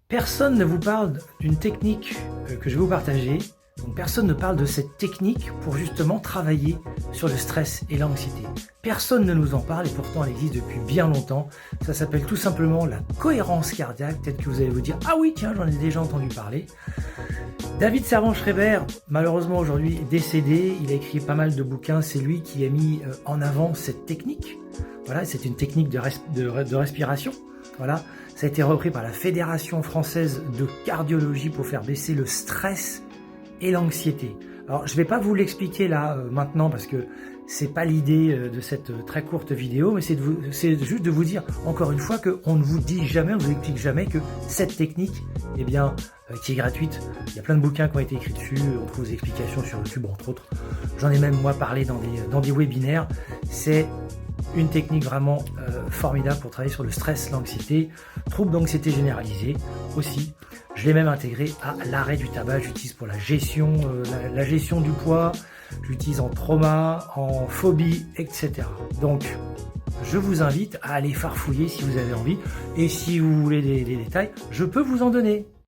Personne ne vous parle d'une technique que je vais vous partager. Donc personne ne parle de cette technique pour justement travailler sur le stress et l'anxiété. Personne ne nous en parle et pourtant elle existe depuis bien longtemps. Ça s'appelle tout simplement la cohérence cardiaque. Peut-être que vous allez vous dire « Ah oui, tiens, j'en ai déjà entendu parler ». David Servan-Schreiber, malheureusement aujourd'hui est décédé. Il a écrit pas mal de bouquins. C'est lui qui a mis en avant cette technique. Voilà, c'est une technique de respiration. Voilà, ça a été repris par la Fédération française de cardiologie pour faire baisser le stress et l'anxiété. Alors, je ne vais pas vous l'expliquer là maintenant parce que c'est pas l'idée de cette très courte vidéo, mais c'est juste de vous dire encore une fois qu'on ne vous dit jamais, on ne vous explique jamais que cette technique, eh bien, qui est gratuite. Il y a plein de bouquins qui ont été écrits dessus, on trouve des explications sur YouTube entre autres. J'en ai même moi parlé dans des webinaires. C'est une technique vraiment formidable pour travailler sur le stress, l'anxiété, troubles d'anxiété généralisée aussi. Je l'ai même intégré à l'arrêt du tabac, j'utilise pour la gestion du poids, j'utilise en trauma, en phobie, etc. Donc, je vous invite à aller farfouiller si vous avez envie. Et si vous voulez des détails, je peux vous en donner.